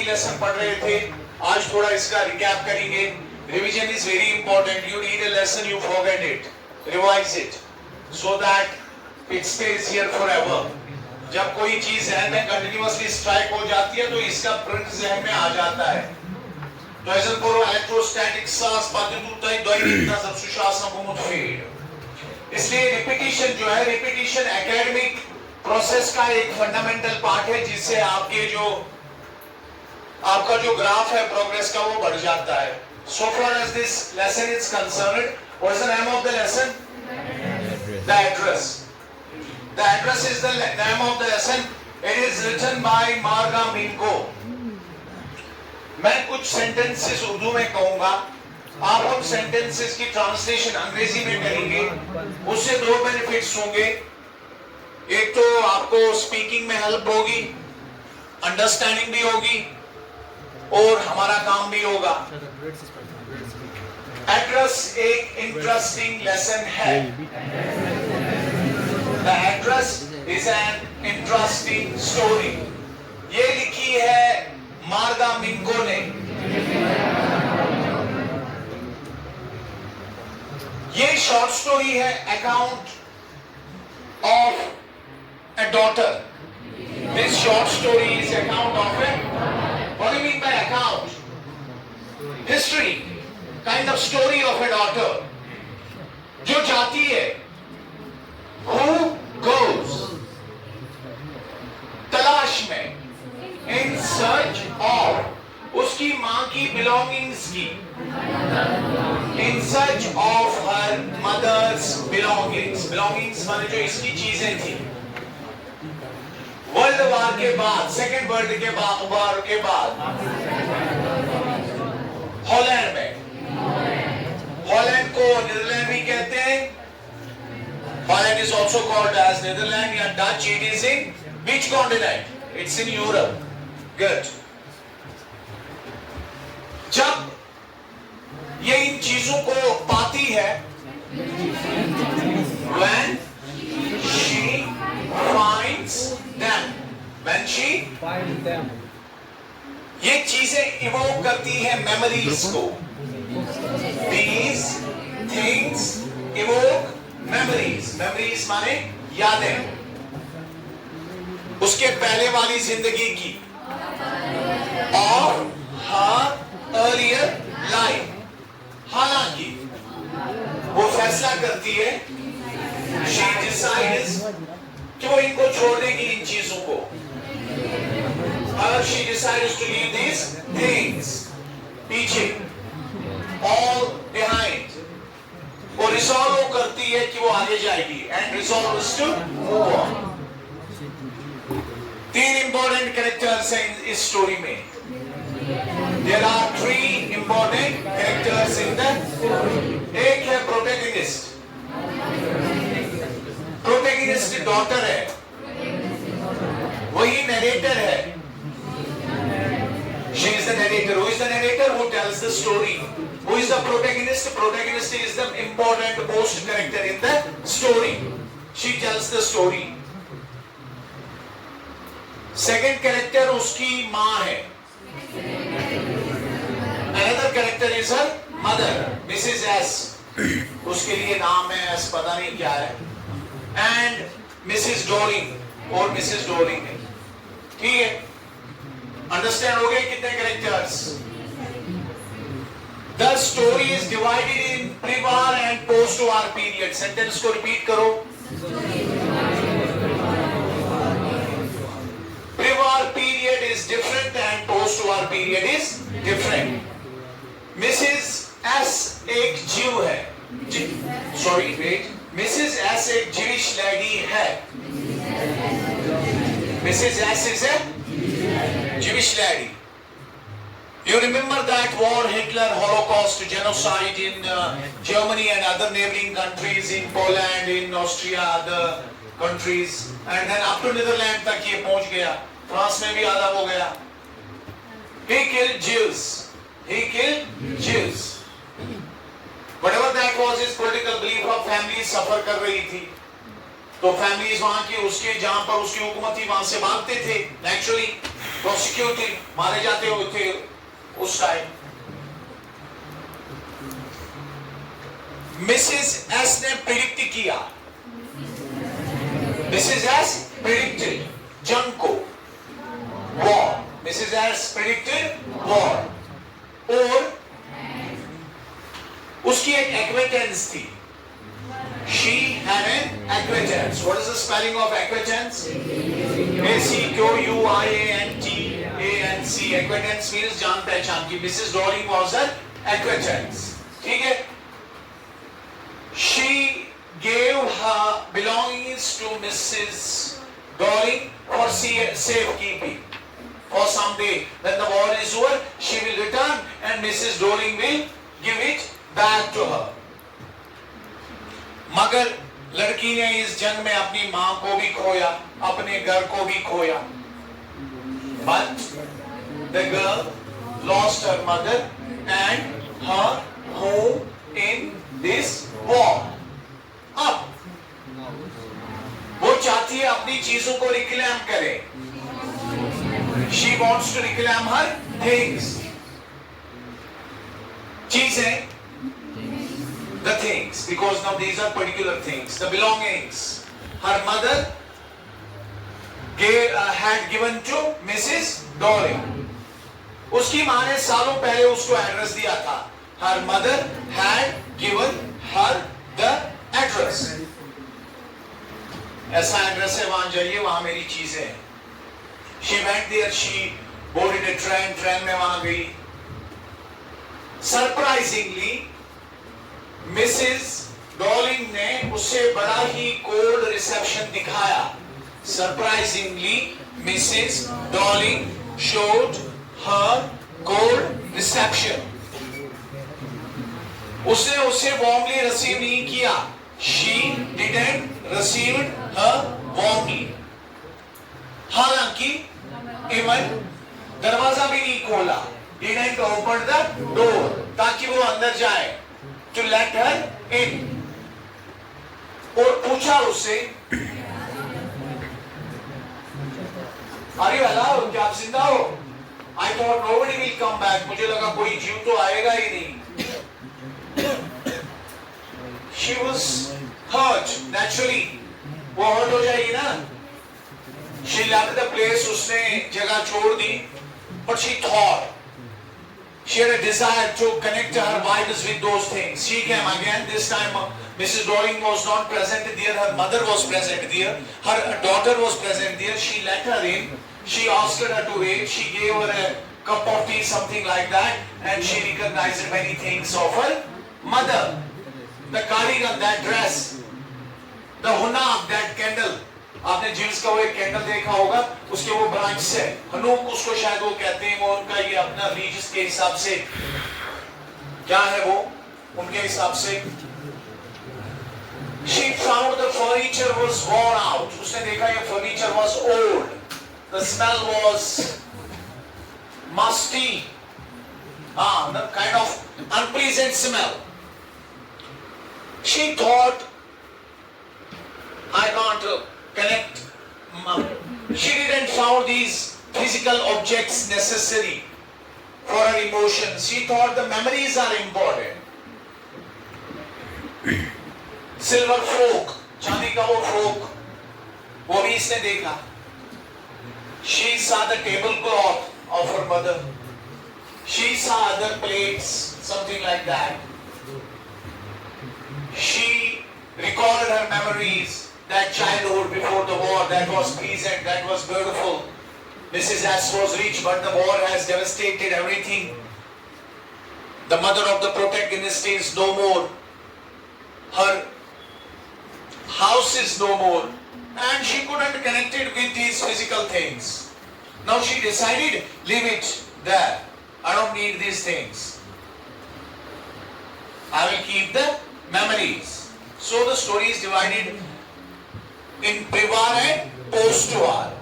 Lesson पढ़ रहे थे, आज थोड़ा इसका रिकैप करेंगे। Revision is very important. You read a lesson, you forget it, revise it so that it stage here forever. जब कोई चीज जहन में कंटिन्यूअसली स्ट्राइक हो जाती है तो इसका प्रिंट जहन में आ जाता है। तो ऐसा करो इलेक्ट्रोस्टैटिक सास पातितुताई द्वैरिकता सब सुशासन बहुत फेड। इसलिए रिपीटिशन जो है, रिपीटिशन एकेडमिक प्रोसेस का एक फंडामेंटल पार्ट है, जिससे आपका जो ग्राफ है प्रोग्रेस का वो बढ़ जाता है। So far as this lesson is concerned, what is the name of the lesson? The address. The address is the name of the lesson. It is written by Marga Minko. मैं कुछ sentences Urdu में कहूंगा, आप उन sentences की translation अंग्रेजी में करेंगे। उससे दो बेनिफिट्स होंगे। एक तो आपको स्पीकिंग में हेल्प होगी, अंडरस्टैंडिंग भी होगी और हमारा काम भी होगा। एड्रेस एक इंटरेस्टिंग लेसन है। The address is an interesting story. ये लिखी है मार्गा मिंको ने। ये शॉर्ट स्टोरी है, account of a daughter. This short story is account of a, what do you mean by account? History, kind of story of a daughter जो जाती है, who goes, तलाश में, in search of उसकी माँ की belongings की, in search of her mother's belongings। belongings माने जो इसकी चीजें थी। वर्ल्ड वार के बाद, सेकेंड वर्ल्ड के वार के बाद हॉलैंड में, हॉलैंड को नीदरलैंड भी कहते हैं। Holland is also called as Netherlands या Dutch. It is in which continent? It's in Europe. Good. जब ये इन चीजों को पाती है, when she finds them, when she finds them, ये चीजें इवोक करती है मेमोरीज को। These things evoke memories. memories माने यादें, उसके पहले वाली जिंदगी की, और her earlier life। हालांकि वो फैसला करती है, she decides कि वो इनको छोड़ देगी इन चीजों को, और she decides to leave these things पीछे, all behind। वो रिजॉल्व करती है कि वो आगे जाएगी, and resolve to move on. तीन इंपॉर्टेंट कैरेक्टर्स हैं इस स्टोरी में। There are three important characters in the story. एक है प्रोटैगनिस्ट। प्रोटैगनिस्ट डॉटर है, वही नरेटर है। She is the narrator. Who is the narrator? Who tells the story? Who is the protagonist? Protagonist is the important most character in the story. She tells the story. Second character उसकी माँ है. Another character is her mother, Mrs. S. उसके लिए नाम है S, पता नहीं क्या है. And Mrs. Doring और Mrs. Doring है. ठीक है? Understand हो गए कितने characters? The story is divided in pre-war and post-war period. Sentence को repeat करो. Pre-war period is different and post-war period is different. Mrs. S एक जीव है. Sorry, wait. Mrs. S एक Jewish lady है. Mrs. S is a Jewish lady. You remember that war, Hitler, Holocaust, genocide in Germany and other neighboring countries, in Poland, in Austria, other countries, and then up to Netherlands तक ये पहुंच गया. France में भी आधा हो गया. He killed Jews. He killed Jews. Whatever that was, his political belief of families suffer कर रही थी. तो फैमिलीज वहां की उसके जहां पर उसकी हुकूमत थी वहां से भागते थे. Naturally, प्रोसिक्यूटिव मारे जाते हुए थे उस टाइम। मिसेस एस ने प्रिडिक्ट किया, मिसेस एस प्रिडिक्टेड जंग को, war. Mrs S predicted war. और उसकी एक एक्वेटेंस थी, she had an acquaintance. What is the spelling of acquaintance? A-C-Q-U-I-A-N-T-A-N-C. Acquaintance means जान पहचान की। Mrs. Dowling was an acquaintance. ठीक है? She gave her belongings to Mrs. Dowling for safekeeping. For some day, when the war is over, she will return and Mrs. Dowling will give it back to her. मगर लड़की ने इस जंग में अपनी मां को भी खोया, अपने घर को भी खोया। But the girl lost her mother and her home in this war. अब वो चाहती है अपनी चीजों को रिक्लेम करे। She wants to reclaim her things. चीजें, the things, because now these are particular things, the belongings. Her mother had given to Mrs. Dowling. उसकी माँ ने सालों पहले उसको एड्रेस दिया था। Her mother had given her the address. ऐसा एड्रेस है, वहां जाइए, वहां मेरी चीजें हैं। She went there, she boarded a train, train में वहां गई। Surprisingly, मिसेस डॉलिंग ने उससे बड़ा ही कोल्ड रिसेप्शन दिखाया। Surprisingly Mrs Dorling showed her cold reception. उसने उसे वार्मली रिसीव नहीं किया। She didn't receive her warmly. हालांकि इवन दरवाजा भी नहीं खोला। डिडंट ओपन द डोर ताकि वो अंदर जाए। To let her in. और पूछा उससे, Are you alive? क्या आप जिंदा हो? I thought nobody will come back. मुझे लगा कोई जीव तो आएगा ही नहीं। She was hurt naturally. वो hurt हो जाएगी ना? She left the place. उसने जगह छोड़ दी। But she thought. She had a desire to connect her vibes with those things. She came again. This time, Mrs. Dowling was not present there. Her mother was present there. Her daughter was present there. She let her in. She asked her to wait. She gave her a cup of tea, something like that, and she recognized many things of her mother. The cardigan, that dress, the hunab, that candle. आपने जीव्स का वो एक candle देखा होगा, उसके वो branch से हनूक उसको शायद वो कहते हैं, वो उनका ये अपना रीजस के हिसाब से क्या है वो उनके हिसाब से। She found the furniture was worn out. उसने देखा ये furniture was old. The smell was musty. The kind of unpleasant smell. She thought, I can't connect. She didn't find these physical objects necessary for her emotions. She thought the memories are important. Silver fork, चांदी का वो fork, वो भी इसने देखा। She saw the tablecloth of her mother. She saw other plates, something like that. She recalled her memories. That childhood before the war, that was pleasant, that was beautiful. Mrs. S was rich, but the war has devastated everything. The mother of the protagonist is no more. Her house is no more. And she couldn't connect it with these physical things. Now she decided, leave it there. I don't need these things. I will keep the memories. So the story is divided in pre-war and post-war.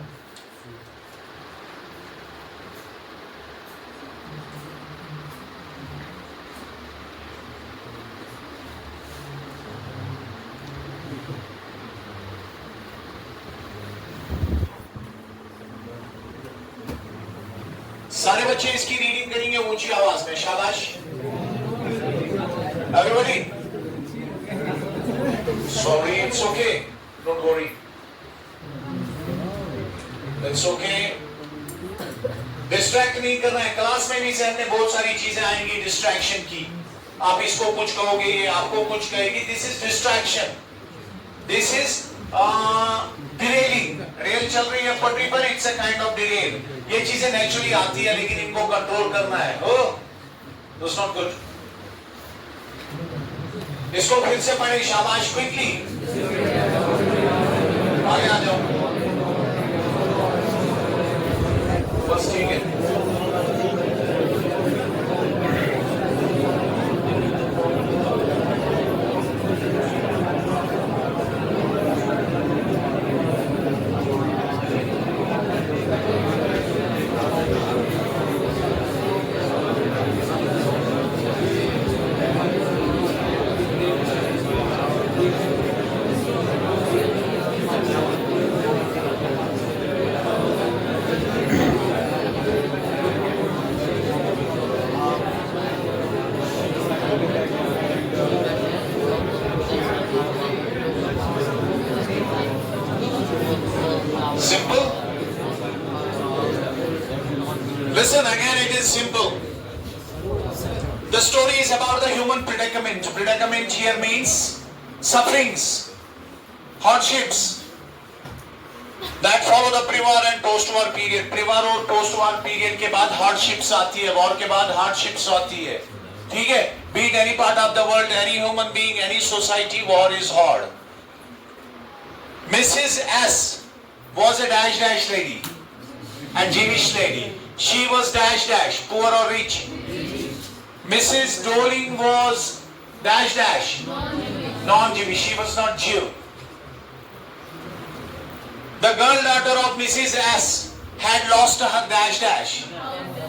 सारे बच्चे इसकी reading करेंगे ऊंची आवाज में, शाबाश। Everybody, sorry, it's okay, don't worry, it's okay. Distract नहीं करना है क्लास में भी। सहन में बहुत सारी चीजें आएंगी डिस्ट्रैक्शन की, आप इसको कुछ कहोगे, ये आपको कुछ कहेगी। This is distraction, this is derailing. Rail चल रही है पटरी पर, it's a kind of Daryl. ये चीजें नेचुरली आती है, लेकिन इनको कंट्रोल करना है। हो, दैट्स नॉट गुड। इसको फिर से पढ़े, शाबाश, क्विकली आगे आ जाओ, बस ठीक है। Simple? Listen again, it is simple. The story is about the human predicament. Predicament here means sufferings, hardships that follow the pre-war and post-war period. Pre-war और post-war period के बाद hardships आती है, war के बाद hardships आती है, ठीक है? Be it any part of the world, any human being, any society, war is hard. Mrs. S was a dash dash lady, a Jewish lady. She was dash dash, poor or rich. Mrs. Doling was dash dash, non-Jewish. She was not Jew. The girl daughter of Mrs. S had lost her dash dash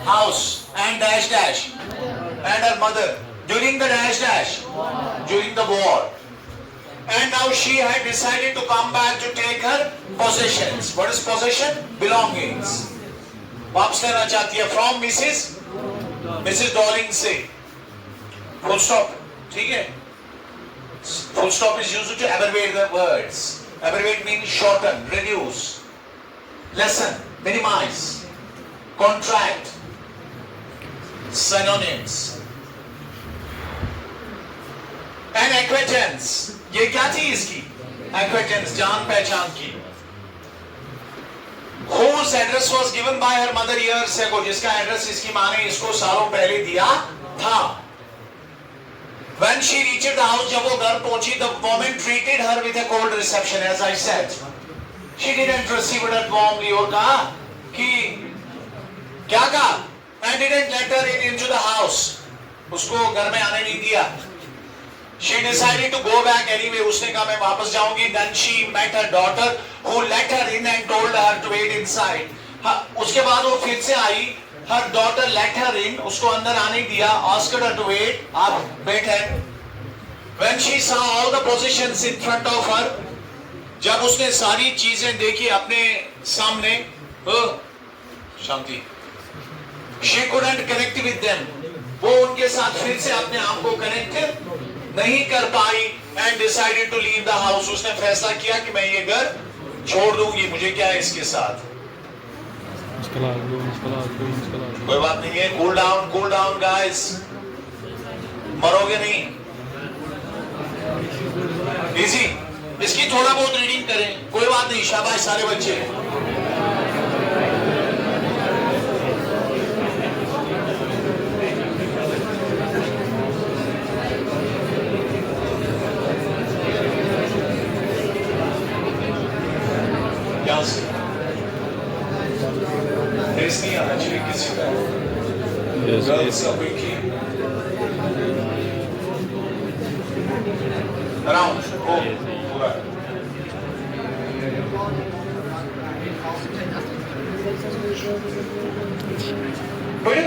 house and dash dash and her mother during the dash dash, during the war. And now she had decided to come back to take her possessions. What is possession? Belongings. वापस लेना चाहती है from Mrs. Doling से। Full stop, ठीक है? Full stop is used to abbreviate the words. Abbreviate means shorten, reduce, lessen, minimize, contract, synonyms. An acquaintance, ये क्या थी इसकी? Acquaintance, जान पहचान की। Whose address was given by her mother years ago, जिसका एड्रेस इसकी माँ ने इसको सालों पहले दिया था। When she reached the house, जब वो घर पहुंची, the woman treated her with a cold reception, as I said. She didn't receive her warmly, और कहा कि क्या कहा? And didn't let her into the house. उसको घर में आने नहीं दिया। She decided to go back anyway. उसने कहा मैं वापस जाऊंगी. Then she met her daughter, who let her in and told her to wait inside. उसके बाद वो फिर से आई. Her daughter let her in. उसको अंदर आने दिया. Asked her to wait. आप बैठे. When she saw all the possessions in front of her, जब उसने सारी चीजें देखी अपने सामने, शांति. She couldn't connect with them. वो उनके साथ फिर से अपने आप को कनेक्ट नहीं कर पाई and decided to leave the house. उसने फैसला किया कि मैं ये घर छोड़ दूंगी, मुझे क्या है इसके साथ। कोई बात नहीं है, cool down guys, मरोगे नहीं, easy। इसकी थोड़ा बहुत रीडिंग करें, कोई बात नहीं, शाबाश सारे बच्चे। टेस्ट नहीं आना चाहिए किसी का। गर्ल्स का quickly around go पूरा। कोई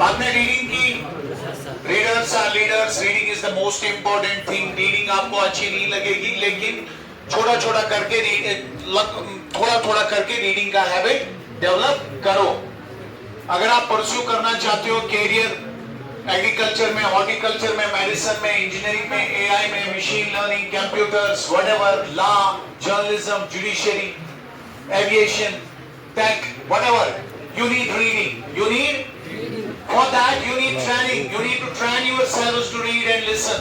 आपने रीडिंग की, readers are leaders, reading is the most important thing. Reading आपको अच्छी नहीं लगेगी, लेकिन थोड़ा थोड़ा करके रीडिंग का हैबिट डेवलप करो। अगर आप परस्यू करना चाहते हो कैरियर एग्रीकल्चर में, हॉर्टिकल्चर में, मेडिसिन में, इंजीनियरिंग में, एआई में, machine learning, computers, whatever, law, journalism, judiciary, aviation, tech, whatever, you need reading. For that you need training. You need to train yourselves to read and listen.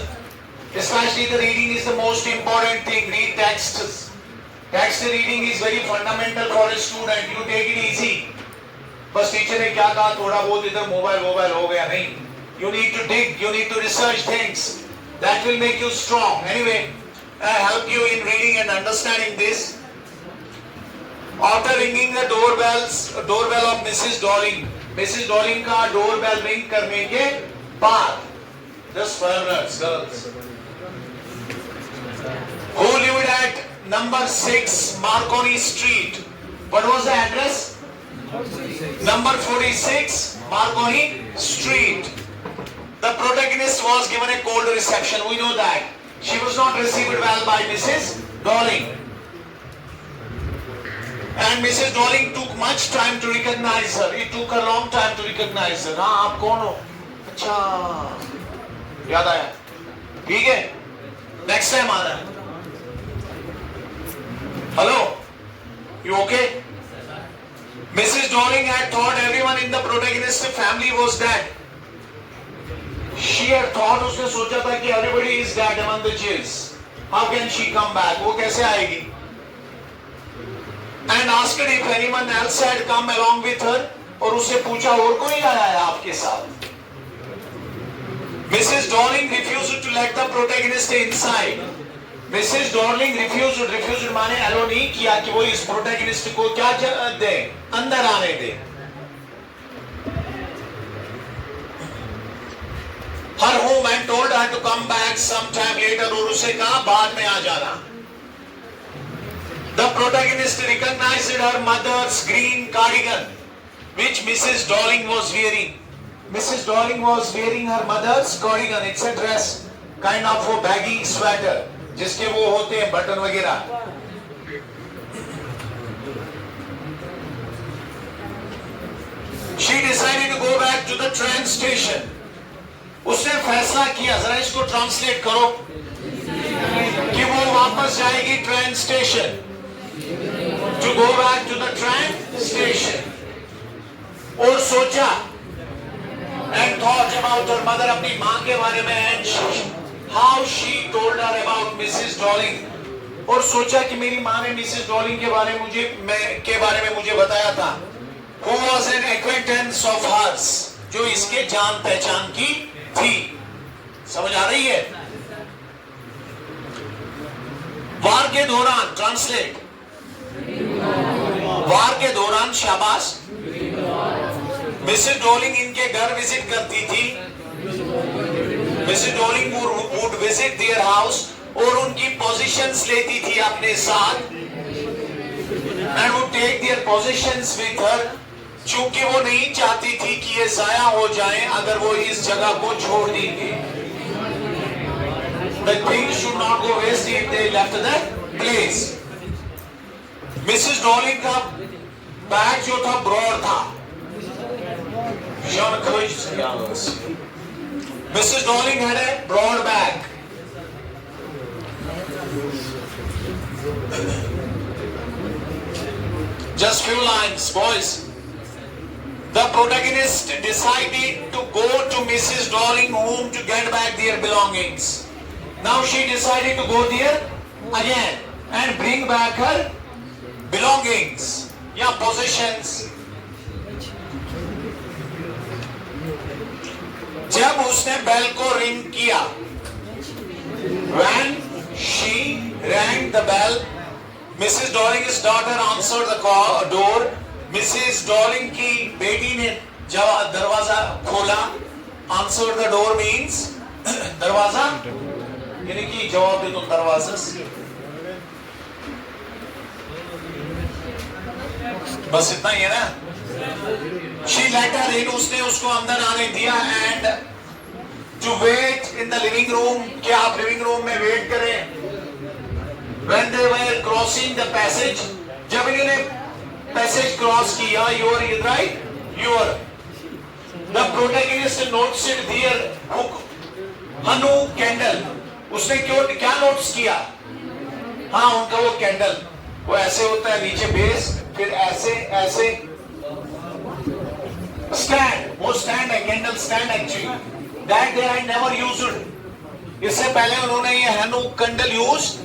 Especially the reading is the most important thing. Read texts. Text reading is very fundamental for a student. You take it easy. बस teacher ने क्या कहा, थोड़ा बहुत इधर mobile हो गया, नहीं. You need to dig. You need to research things. That will make you strong. Anyway, I help you in reading and understanding this. After ringing the doorbell of Mrs. Darling का doorbell ring करने के बाद, just for girls, who lived at number 6 Marconi Street. What was the address? Number 46 Marconi Street. The protagonist was given a cold reception. We know that she was not received well by Mrs. Darling. And Mrs. Darling took much time to recognize her. It took a long time to recognize her. हाँ, आप कौन हो? अच्छा, याद आया? ठीक है? Next time आ रहा है. Hello? You okay? Mrs. Darling had thought everyone in the protagonist's family was dead. She had thought, उसने सोचा था कि everybody is dead among the Jews. How can she come back? वो कैसे आएगी? And asked if anyone else had come along with her. और उससे पूछा और कोई आया है आपके साथ? Mrs. Darling refused to let the protagonist inside. Mrs. Darling refused माने allow नहीं किया कि वो इस protagonist को क्या दे, अंदर आने दे. Her home and told her to come back sometime later. और उसे कहा बाद में आ जाना. The protagonist recognized her mother's green cardigan, which Mrs. Darling was wearing. Mrs. Darling was wearing her mother's cardigan. It's a dress, kind of a baggy sweater, जिसके वो होते हैं बटन वगैरह. She decided to go back to the train station. उसने फैसला किया, जरा इसको ट्रांसलेट करो, कि वो वापस जाएगी train station. To go back to the train station. और सोचा, and thought about her mother, अपनी माँ के बारे में, and how she told her about Mrs. Darling. और सोचा कि मेरी माँ ने Mrs. Darling के बारे में मुझे बताया था. Who was an acquaintance of hers, जो इसके जान पहचान की थी. समझ आ रही है? वार के दौरान, ट्रांसलेट, वार के दौरान, शाबाश. मिसेस डॉलिंग इनके घर विजिट करती थी. Mrs Darling would visit their house और उनकी पोजीशंस लेती थी अपने साथ. And would take their positions with her, क्योंकि वो नहीं चाहती थी कि ये जाया हो जाए अगर वो इस जगह को छोड़ देंगे. The things should not go waste if they left that place. Mrs Dorling का बैग जो था ब्रॉड था. Mrs Dorling had a broad bag. Just few lines, boys. The protagonist decided to go to Mrs. Darling's home to get back their belongings. Now she decided to go there again and bring back her belongings या possessions. जब उसने bell को ring किया, when she rang the bell, Mrs. Darling's daughter answered the door. Mrs. Darling की बेटी ने जब दरवाजा खोला, answered the door means दरवाजा, यानी कि जवाब दे तुम दरवाजा. बस इतना ही है ना. She let her in, उसने उसको अंदर आने दिया and to wait in the living room, कि आप living room में wait करें. When they were crossing the passage, जब इन्होंने passage cross किया, right? The protagonist notes it there, hook, Hanu candle. उसने क्या notes किया? हाँ, उनका वो candle, वो ऐसे होता है नीचे base, फिर ऐसे stand, वो stand है, candle stand actually. That they had never used. इससे पहले उन्होंने ये Hanu candle use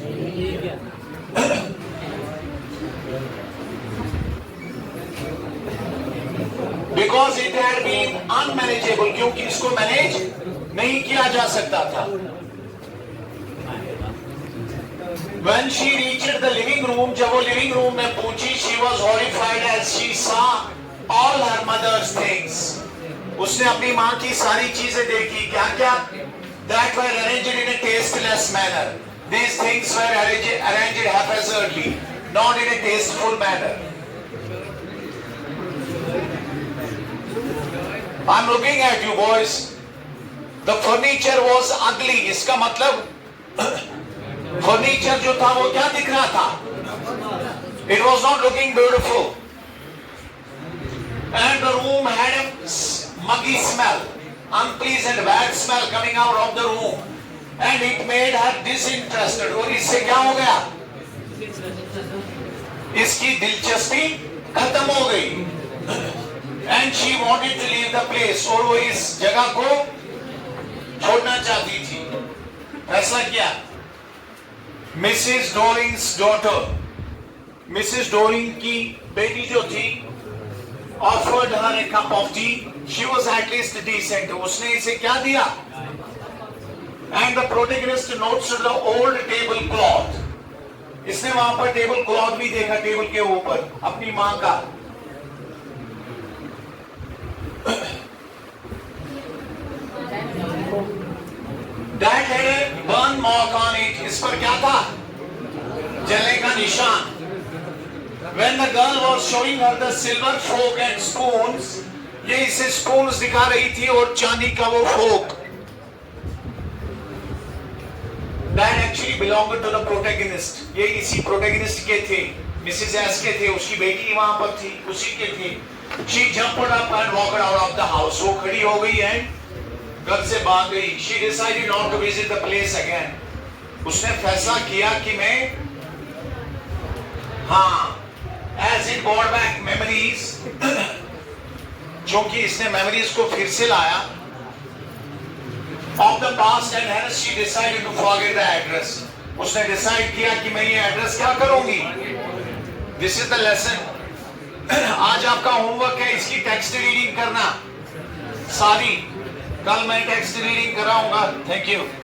because it had been unmanageable, क्योंकि इसको मैनेज नहीं किया जा सकता था. When she reached the living room, जब वो living room में पहुंची, she was horrified as she saw all her mother's things. उसने अपनी माँ की सारी चीजें देखी. क्या that were arranged in a tasteless manner. These things were arranged haphazardly, not in a tasteful manner. I'm looking at you boys. The furniture was ugly. इसका मतलब furniture जो था वो क्या दिख रहा था? It was not looking beautiful. And the room had a muggy smell, unpleasant, bad smell coming out of the room. And it made her disinterested. और इससे क्या हो गया? इसकी दिलचस्पी खत्म हो गई. And she wanted to leave the place. और वो इस जगह को छोड़ना चाहती थी. फैसला किया. Mrs. Doring's daughter, Mrs. Doring की बेटी जो थी, offered her a cup of tea. She was at least decent. उसने इसे क्या दिया? And the protagonist notes the old tablecloth. इसने वहां पर टेबल क्लॉथ भी देखा, टेबल के ऊपर अपनी मां का. That had a burn mark on it. इस पर क्या था? जलने का निशान. When the girl was showing her the silver fork and spoons, ये इसे spoons दिखा रही थी और चांदी का वो fork. That actually belonged to the protagonist. ये इसी protagonist के थे, Mrs. S के थे, उसकी बेटी वहां पर थी, उसी के थे. She jumped up and walked out of the house. वो खड़ी हो गई and घर से भाग गई. She decided not to visit the place again. उसने फैसला किया कि मैं as it brought back memories, क्योंकि इसने memories को फिर से लाया of the past, and hence she decided to forget the address. उसने decide किया कि मैं ये address क्या करूंगी. This is the lesson. आज आपका होमवर्क है इसकी टेक्स्ट रीडिंग करना सारी. कल मैं टेक्स्ट रीडिंग कराऊंगा. Thank you.